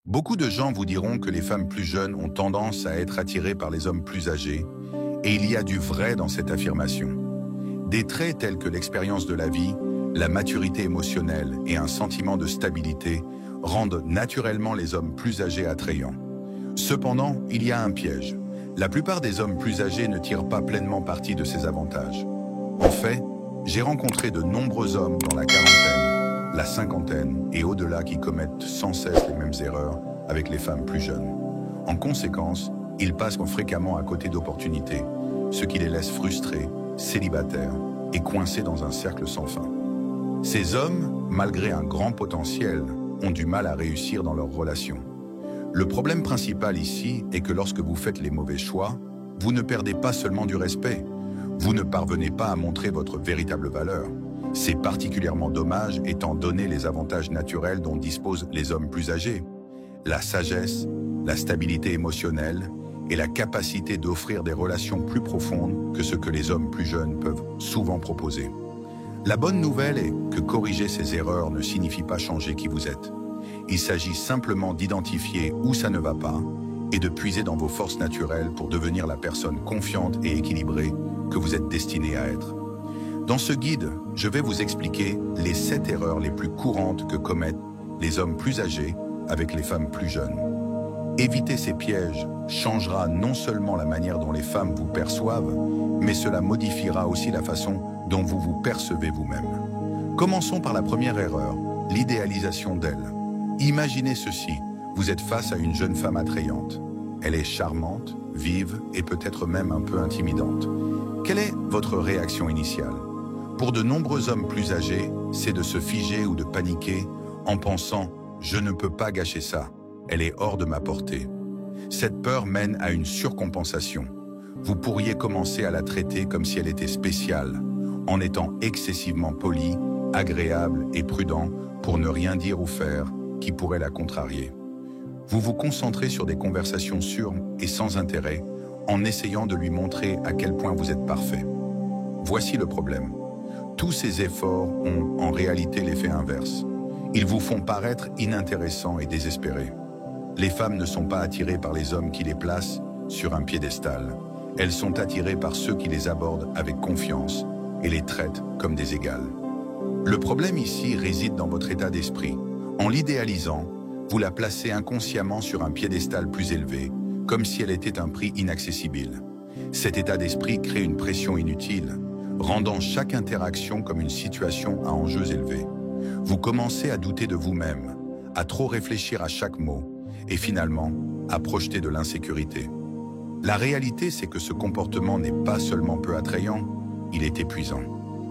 Beaucoup de gens vous diront que les femmes plus jeunes ont tendance à être attirées par les hommes plus âgés, et il y a du vrai dans cette affirmation. Des traits tels que l'expérience de la vie, la maturité émotionnelle et un sentiment de stabilité rendent naturellement les hommes plus âgés attrayants. Cependant, il y a un piège. La plupart des hommes plus âgés ne tirent pas pleinement parti de ces avantages. En fait, j'ai rencontré de nombreux hommes dans la quarantaine, la cinquantaine et au-delà qui commettent sans cesse les mêmes erreurs avec les femmes plus jeunes. En conséquence, ils passent fréquemment à côté d'opportunités, ce qui les laisse frustrés, célibataires et coincés dans un cercle sans fin. Ces hommes, malgré un grand potentiel, ont du mal à réussir dans leurs relations. Le problème principal ici est que lorsque vous faites les mauvais choix, vous ne perdez pas seulement du respect, vous ne parvenez pas à montrer votre véritable valeur. C'est particulièrement dommage étant donné les avantages naturels dont disposent les hommes plus âgés. La sagesse, la stabilité émotionnelle et la capacité d'offrir des relations plus profondes que ce que les hommes plus jeunes peuvent souvent proposer. La bonne nouvelle est que corriger ces erreurs ne signifie pas changer qui vous êtes. Il s'agit simplement d'identifier où ça ne va pas et de puiser dans vos forces naturelles pour devenir la personne confiante et équilibrée que vous êtes destiné à être. Dans ce guide, je vais vous expliquer les 7 erreurs les plus courantes que commettent les hommes plus âgés avec les femmes plus jeunes. Éviter ces pièges changera non seulement la manière dont les femmes vous perçoivent, mais cela modifiera aussi la façon dont vous vous percevez vous-même. Commençons par la première erreur, l'idéalisation d'elle. Imaginez ceci, vous êtes face à une jeune femme attrayante. Elle est charmante, vive et peut-être même un peu intimidante. Quelle est votre réaction initiale? Pour de nombreux hommes plus âgés, c'est de se figer ou de paniquer en pensant « je ne peux pas gâcher ça, elle est hors de ma portée ». Cette peur mène à une surcompensation. Vous pourriez commencer à la traiter comme si elle était spéciale, en étant excessivement poli, agréable et prudent pour ne rien dire ou faire qui pourrait la contrarier. Vous vous concentrez sur des conversations sûres et sans intérêt, en essayant de lui montrer à quel point vous êtes parfait. Voici le problème. Tous ces efforts ont en réalité l'effet inverse. Ils vous font paraître inintéressants et désespérés. Les femmes ne sont pas attirées par les hommes qui les placent sur un piédestal. Elles sont attirées par ceux qui les abordent avec confiance et les traitent comme des égales. Le problème ici réside dans votre état d'esprit. En l'idéalisant, vous la placez inconsciemment sur un piédestal plus élevé, comme si elle était un prix inaccessible. Cet état d'esprit crée une pression inutile, rendant chaque interaction comme une situation à enjeux élevés. Vous commencez à douter de vous-même, à trop réfléchir à chaque mot, et finalement, à projeter de l'insécurité. La réalité, c'est que ce comportement n'est pas seulement peu attrayant, il est épuisant.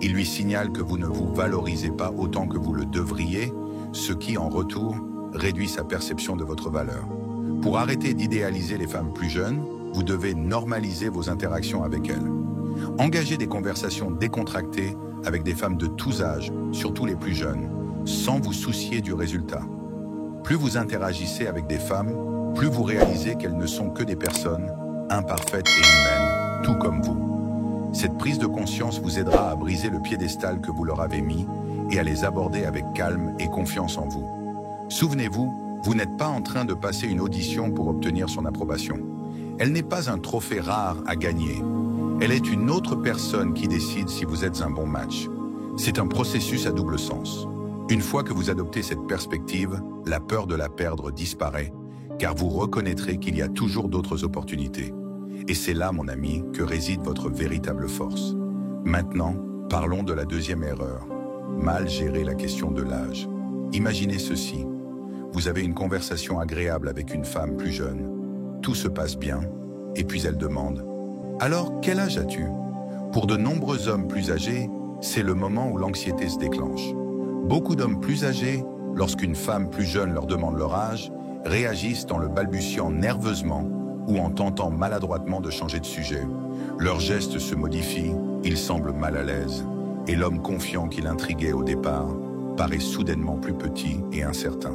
Il lui signale que vous ne vous valorisez pas autant que vous le devriez, ce qui, en retour, réduit sa perception de votre valeur. Pour arrêter d'idéaliser les femmes plus jeunes, vous devez normaliser vos interactions avec elles. Engagez des conversations décontractées avec des femmes de tous âges, surtout les plus jeunes, sans vous soucier du résultat. Plus vous interagissez avec des femmes, plus vous réalisez qu'elles ne sont que des personnes imparfaites et humaines, tout comme vous. Cette prise de conscience vous aidera à briser le piédestal que vous leur avez mis et à les aborder avec calme et confiance en vous. Souvenez-vous, vous n'êtes pas en train de passer une audition pour obtenir son approbation. Elle n'est pas un trophée rare à gagner. Elle est une autre personne qui décide si vous êtes un bon match. C'est un processus à double sens. Une fois que vous adoptez cette perspective, la peur de la perdre disparaît, car vous reconnaîtrez qu'il y a toujours d'autres opportunités. Et c'est là, mon ami, que réside votre véritable force. Maintenant, parlons de la deuxième erreur. Mal gérer la question de l'âge. Imaginez ceci. Vous avez une conversation agréable avec une femme plus jeune. Tout se passe bien, et puis elle demande « Alors, quel âge as-tu » Pour de nombreux hommes plus âgés, c'est le moment où l'anxiété se déclenche. Beaucoup d'hommes plus âgés, lorsqu'une femme plus jeune leur demande leur âge, réagissent en le balbutiant nerveusement ou en tentant maladroitement de changer de sujet. Leurs gestes se modifient, ils semblent mal à l'aise, et l'homme confiant qui l'intriguait au départ paraît soudainement plus petit et incertain.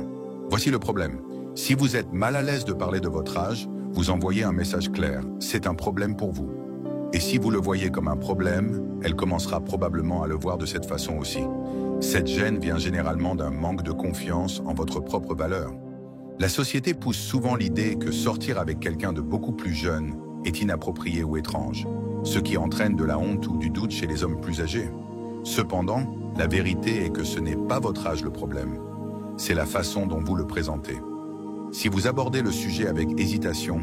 Voici le problème. Si vous êtes mal à l'aise de parler de votre âge, vous envoyez un message clair, c'est un problème pour vous. Et si vous le voyez comme un problème, elle commencera probablement à le voir de cette façon aussi. Cette gêne vient généralement d'un manque de confiance en votre propre valeur. La société pousse souvent l'idée que sortir avec quelqu'un de beaucoup plus jeune est inapproprié ou étrange, ce qui entraîne de la honte ou du doute chez les hommes plus âgés. Cependant, la vérité est que ce n'est pas votre âge le problème, c'est la façon dont vous le présentez. Si vous abordez le sujet avec hésitation,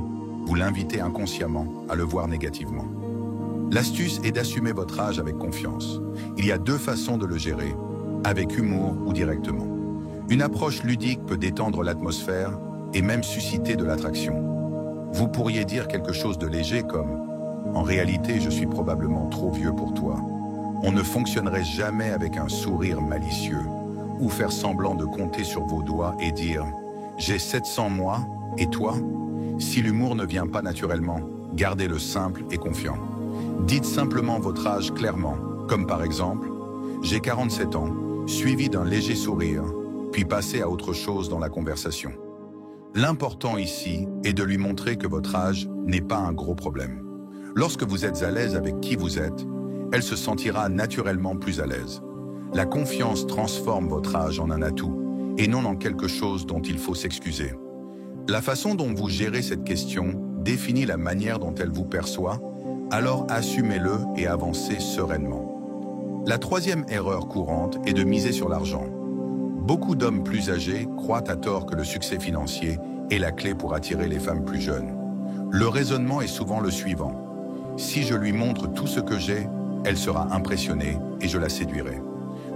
vous l'invitez inconsciemment à le voir négativement. L'astuce est d'assumer votre âge avec confiance. Il y a deux façons de le gérer, avec humour ou directement. Une approche ludique peut détendre l'atmosphère et même susciter de l'attraction. Vous pourriez dire quelque chose de léger comme « En réalité, je suis probablement trop vieux pour toi ». On ne fonctionnerait jamais avec un sourire malicieux ou faire semblant de compter sur vos doigts et dire « J'ai 700 mois, et toi ?» Si l'humour ne vient pas naturellement, gardez-le simple et confiant. Dites simplement votre âge clairement, comme par exemple « J'ai 47 ans », suivi d'un léger sourire, puis passez à autre chose dans la conversation. L'important ici est de lui montrer que votre âge n'est pas un gros problème. Lorsque vous êtes à l'aise avec qui vous êtes, elle se sentira naturellement plus à l'aise. La confiance transforme votre âge en un atout et non en quelque chose dont il faut s'excuser. La façon dont vous gérez cette question définit la manière dont elle vous perçoit, alors assumez-le et avancez sereinement. La troisième erreur courante est de miser sur l'argent. Beaucoup d'hommes plus âgés croient à tort que le succès financier est la clé pour attirer les femmes plus jeunes. Le raisonnement est souvent le suivant. Si je lui montre tout ce que j'ai, elle sera impressionnée et je la séduirai.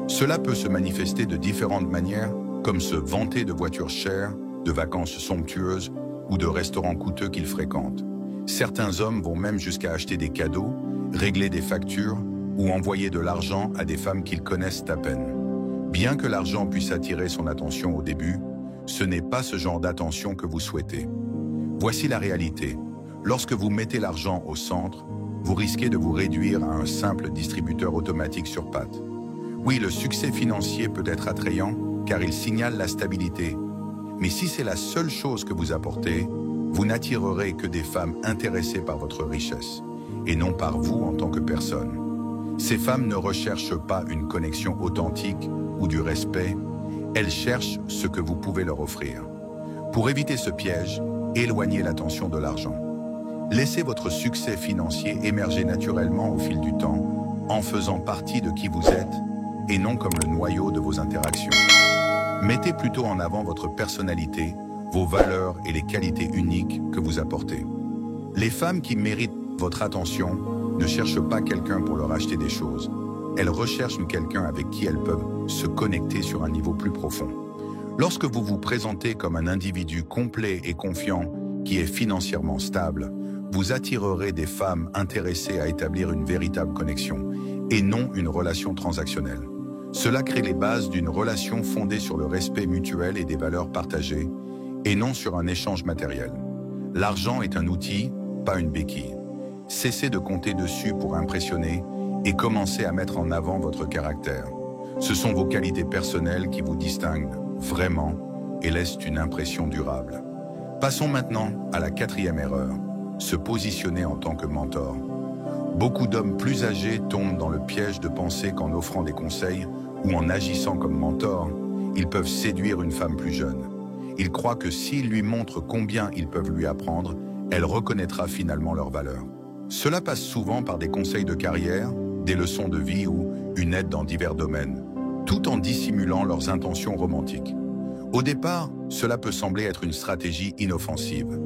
Cela peut se manifester de différentes manières, comme se vanter de voitures chères, de vacances somptueuses ou de restaurants coûteux qu'il fréquente. Certains hommes vont même jusqu'à acheter des cadeaux, régler des factures ou envoyer de l'argent à des femmes qu'ils connaissent à peine. Bien que l'argent puisse attirer son attention au début, ce n'est pas ce genre d'attention que vous souhaitez. Voici la réalité. Lorsque vous mettez l'argent au centre, vous risquez de vous réduire à un simple distributeur automatique sur pattes. Oui, le succès financier peut être attrayant car il signale la stabilité. Mais si c'est la seule chose que vous apportez, vous n'attirerez que des femmes intéressées par votre richesse et non par vous en tant que personne. Ces femmes ne recherchent pas une connexion authentique ou du respect, elles cherchent ce que vous pouvez leur offrir. Pour éviter ce piège, éloignez l'attention de l'argent. Laissez votre succès financier émerger naturellement au fil du temps, en faisant partie de qui vous êtes et non comme le noyau de vos interactions. Mettez plutôt en avant votre personnalité, vos valeurs et les qualités uniques que vous apportez. Les femmes qui méritent votre attention ne cherchent pas quelqu'un pour leur acheter des choses. Elles recherchent quelqu'un avec qui elles peuvent se connecter sur un niveau plus profond. Lorsque vous vous présentez comme un individu complet et confiant qui est financièrement stable, vous attirerez des femmes intéressées à établir une véritable connexion et non une relation transactionnelle. Cela crée les bases d'une relation fondée sur le respect mutuel et des valeurs partagées et non sur un échange matériel. L'argent est un outil, pas une béquille. Cessez de compter dessus pour impressionner et commencez à mettre en avant votre caractère. Ce sont vos qualités personnelles qui vous distinguent vraiment et laissent une impression durable. Passons maintenant à la quatrième erreur, se positionner en tant que mentor. Beaucoup d'hommes plus âgés tombent dans le piège de penser qu'en offrant des conseils ou en agissant comme mentor, ils peuvent séduire une femme plus jeune. Ils croient que s'ils lui montrent combien ils peuvent lui apprendre, elle reconnaîtra finalement leur valeur. Cela passe souvent par des conseils de carrière, des leçons de vie ou une aide dans divers domaines, tout en dissimulant leurs intentions romantiques. Au départ, cela peut sembler être une stratégie inoffensive.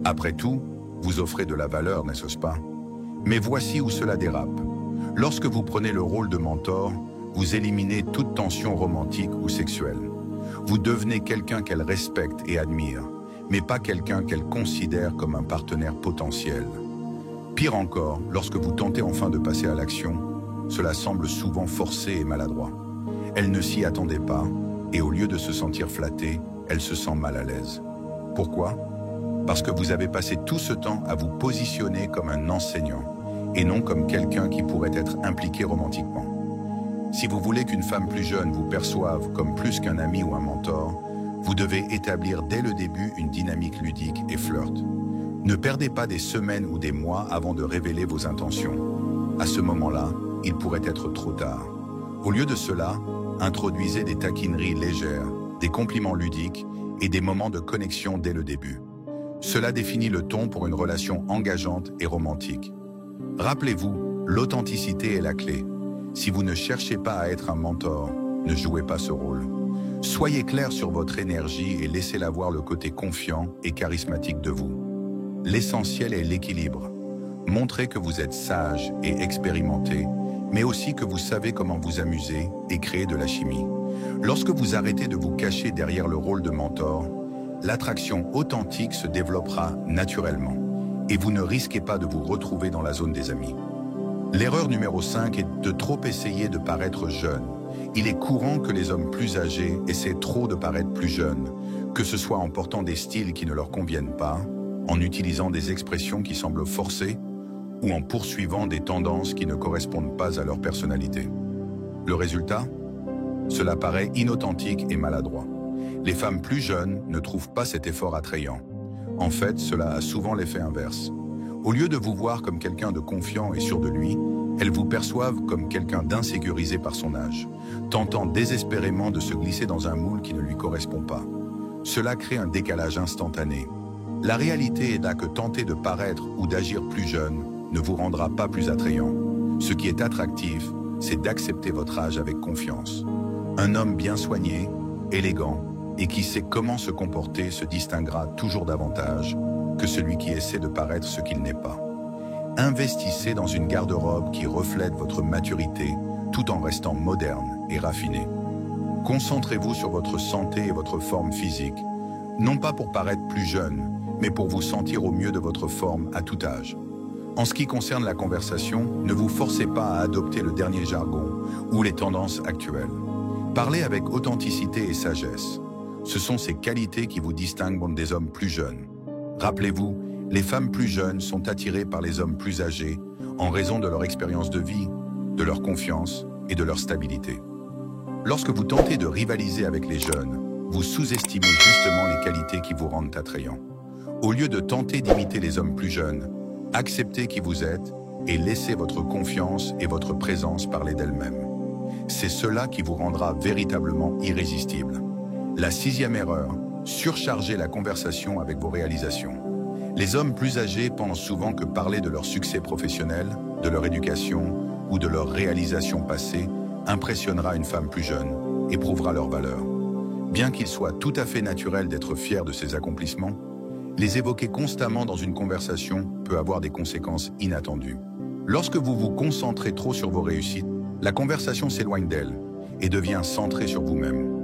Après tout, vous offrez de la valeur, n'est-ce pas? Mais voici où cela dérape. Lorsque vous prenez le rôle de mentor, vous éliminez toute tension romantique ou sexuelle. Vous devenez quelqu'un qu'elle respecte et admire, mais pas quelqu'un qu'elle considère comme un partenaire potentiel. Pire encore, lorsque vous tentez enfin de passer à l'action, cela semble souvent forcé et maladroit. Elle ne s'y attendait pas, et au lieu de se sentir flattée, elle se sent mal à l'aise. Pourquoi? Parce que vous avez passé tout ce temps à vous positionner comme un enseignant, et non comme quelqu'un qui pourrait être impliqué romantiquement. Si vous voulez qu'une femme plus jeune vous perçoive comme plus qu'un ami ou un mentor, vous devez établir dès le début une dynamique ludique et flirt. Ne perdez pas des semaines ou des mois avant de révéler vos intentions. À ce moment-là, il pourrait être trop tard. Au lieu de cela, introduisez des taquineries légères, des compliments ludiques et des moments de connexion dès le début. Cela définit le ton pour une relation engageante et romantique. Rappelez-vous, l'authenticité est la clé. Si vous ne cherchez pas à être un mentor, ne jouez pas ce rôle. Soyez clair sur votre énergie et laissez-la voir le côté confiant et charismatique de vous. L'essentiel est l'équilibre. Montrez que vous êtes sage et expérimenté, mais aussi que vous savez comment vous amuser et créer de la chimie. Lorsque vous arrêtez de vous cacher derrière le rôle de mentor, l'attraction authentique se développera naturellement et vous ne risquez pas de vous retrouver dans la zone des amis. L'erreur numéro 5 est de trop essayer de paraître jeune. Il est courant que les hommes plus âgés essaient trop de paraître plus jeunes, que ce soit en portant des styles qui ne leur conviennent pas, en utilisant des expressions qui semblent forcées ou en poursuivant des tendances qui ne correspondent pas à leur personnalité. Le résultat ? Cela paraît inauthentique et maladroit. Les femmes plus jeunes ne trouvent pas cet effort attrayant. En fait, cela a souvent l'effet inverse. Au lieu de vous voir comme quelqu'un de confiant et sûr de lui, elles vous perçoivent comme quelqu'un d'insécurisé par son âge, tentant désespérément de se glisser dans un moule qui ne lui correspond pas. Cela crée un décalage instantané. La réalité est là que tenter de paraître ou d'agir plus jeune ne vous rendra pas plus attrayant. Ce qui est attractif, c'est d'accepter votre âge avec confiance. Un homme bien soigné, élégant et qui sait comment se comporter se distinguera toujours davantage que celui qui essaie de paraître ce qu'il n'est pas. Investissez dans une garde-robe qui reflète votre maturité tout en restant moderne et raffiné. Concentrez-vous sur votre santé et votre forme physique, non pas pour paraître plus jeune, mais pour vous sentir au mieux de votre forme à tout âge. En ce qui concerne la conversation, ne vous forcez pas à adopter le dernier jargon ou les tendances actuelles. Parlez avec authenticité et sagesse. Ce sont ces qualités qui vous distinguent des hommes plus jeunes. Rappelez-vous, les femmes plus jeunes sont attirées par les hommes plus âgés en raison de leur expérience de vie, de leur confiance et de leur stabilité. Lorsque vous tentez de rivaliser avec les jeunes, vous sous-estimez justement les qualités qui vous rendent attrayant. Au lieu de tenter d'imiter les hommes plus jeunes, acceptez qui vous êtes et laissez votre confiance et votre présence parler d'elle-même. C'est cela qui vous rendra véritablement irrésistible. La 6e erreur, surchargez la conversation avec vos réalisations. Les hommes plus âgés pensent souvent que parler de leur succès professionnel, de leur éducation ou de leurs réalisations passées impressionnera une femme plus jeune et prouvera leur valeur. Bien qu'il soit tout à fait naturel d'être fier de ses accomplissements, les évoquer constamment dans une conversation peut avoir des conséquences inattendues. Lorsque vous vous concentrez trop sur vos réussites, la conversation s'éloigne d'elle et devient centrée sur vous-même.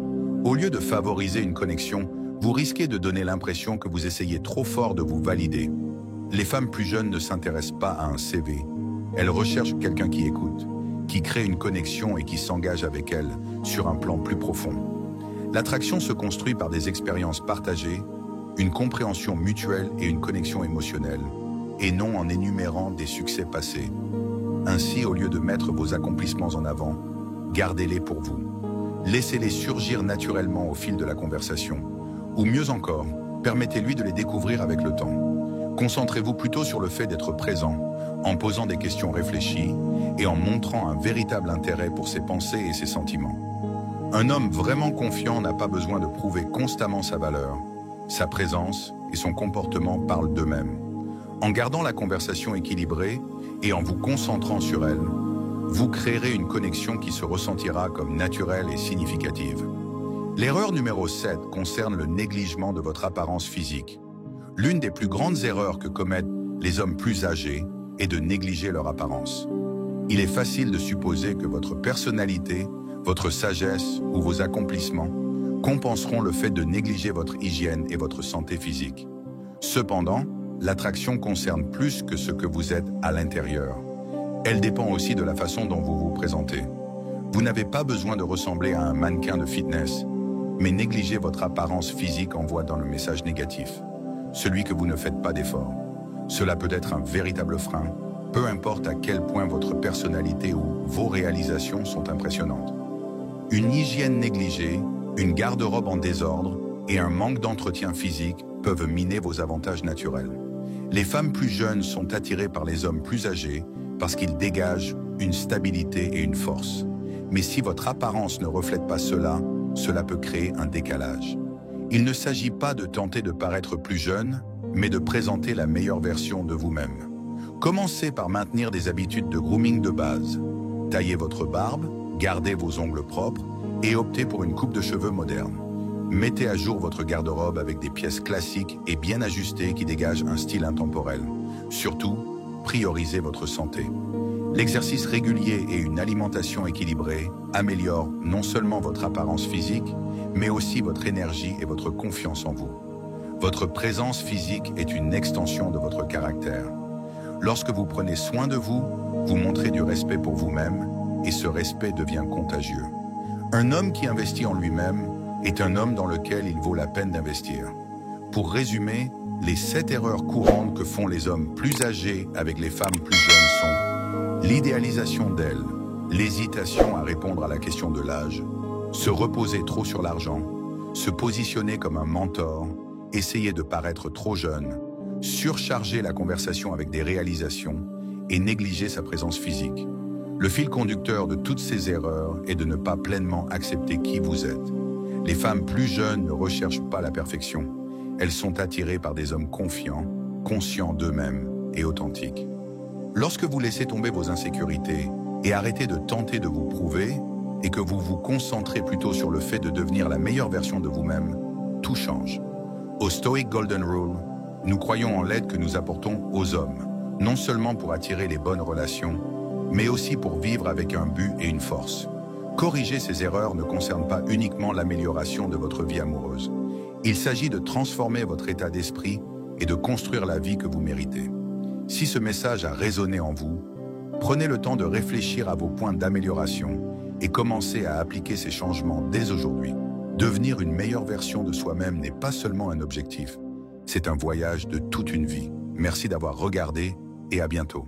Au lieu de favoriser une connexion, vous risquez de donner l'impression que vous essayez trop fort de vous valider. Les femmes plus jeunes ne s'intéressent pas à un CV. Elles recherchent quelqu'un qui écoute, qui crée une connexion et qui s'engage avec elles sur un plan plus profond. L'attraction se construit par des expériences partagées, une compréhension mutuelle et une connexion émotionnelle, et non en énumérant des succès passés. Ainsi, au lieu de mettre vos accomplissements en avant, gardez-les pour vous. Laissez-les surgir naturellement au fil de la conversation. Ou mieux encore, permettez-lui de les découvrir avec le temps. Concentrez-vous plutôt sur le fait d'être présent, en posant des questions réfléchies et en montrant un véritable intérêt pour ses pensées et ses sentiments. Un homme vraiment confiant n'a pas besoin de prouver constamment sa valeur. Sa présence et son comportement parlent d'eux-mêmes. En gardant la conversation équilibrée et en vous concentrant sur elle, vous créerez une connexion qui se ressentira comme naturelle et significative. L'erreur numéro 7 concerne le négligement de votre apparence physique. L'une des plus grandes erreurs que commettent les hommes plus âgés est de négliger leur apparence. Il est facile de supposer que votre personnalité, votre sagesse ou vos accomplissements compenseront le fait de négliger votre hygiène et votre santé physique. Cependant, l'attraction concerne plus que ce que vous êtes à l'intérieur. Elle dépend aussi de la façon dont vous vous présentez. Vous n'avez pas besoin de ressembler à un mannequin de fitness, mais négliger votre apparence physique envoie dans le message négatif, celui que vous ne faites pas d'effort. Cela peut être un véritable frein, peu importe à quel point votre personnalité ou vos réalisations sont impressionnantes. Une hygiène négligée, une garde-robe en désordre et un manque d'entretien physique peuvent miner vos avantages naturels. Les femmes plus jeunes sont attirées par les hommes plus âgés parce qu'ils dégagent une stabilité et une force. Mais si votre apparence ne reflète pas cela, cela peut créer un décalage. Il ne s'agit pas de tenter de paraître plus jeune, mais de présenter la meilleure version de vous-même. Commencez par maintenir des habitudes de grooming de base. Taillez votre barbe, gardez vos ongles propres et optez pour une coupe de cheveux moderne. Mettez à jour votre garde-robe avec des pièces classiques et bien ajustées qui dégagent un style intemporel. Surtout, priorisez votre santé. L'exercice régulier et une alimentation équilibrée améliorent non seulement votre apparence physique, mais aussi votre énergie et votre confiance en vous. Votre présence physique est une extension de votre caractère. Lorsque vous prenez soin de vous, vous montrez du respect pour vous-même et ce respect devient contagieux. Un homme qui investit en lui-même est un homme dans lequel il vaut la peine d'investir. Pour résumer, les 7 erreurs courantes que font les hommes plus âgés avec les femmes plus jeunes sont l'idéalisation d'elles, l'hésitation à répondre à la question de l'âge, se reposer trop sur l'argent, se positionner comme un mentor, essayer de paraître trop jeune, surcharger la conversation avec des réalisations et négliger sa présence physique. Le fil conducteur de toutes ces erreurs est de ne pas pleinement accepter qui vous êtes. Les femmes plus jeunes ne recherchent pas la perfection. Elles sont attirées par des hommes confiants, conscients d'eux-mêmes et authentiques. Lorsque vous laissez tomber vos insécurités et arrêtez de tenter de vous prouver et que vous vous concentrez plutôt sur le fait de devenir la meilleure version de vous-même, tout change. Au Stoic Golden Rule, nous croyons en l'aide que nous apportons aux hommes, non seulement pour attirer les bonnes relations, mais aussi pour vivre avec un but et une force. Corriger ces erreurs ne concerne pas uniquement l'amélioration de votre vie amoureuse. Il s'agit de transformer votre état d'esprit et de construire la vie que vous méritez. Si ce message a résonné en vous, prenez le temps de réfléchir à vos points d'amélioration et commencez à appliquer ces changements dès aujourd'hui. Devenir une meilleure version de soi-même n'est pas seulement un objectif, c'est un voyage de toute une vie. Merci d'avoir regardé et à bientôt.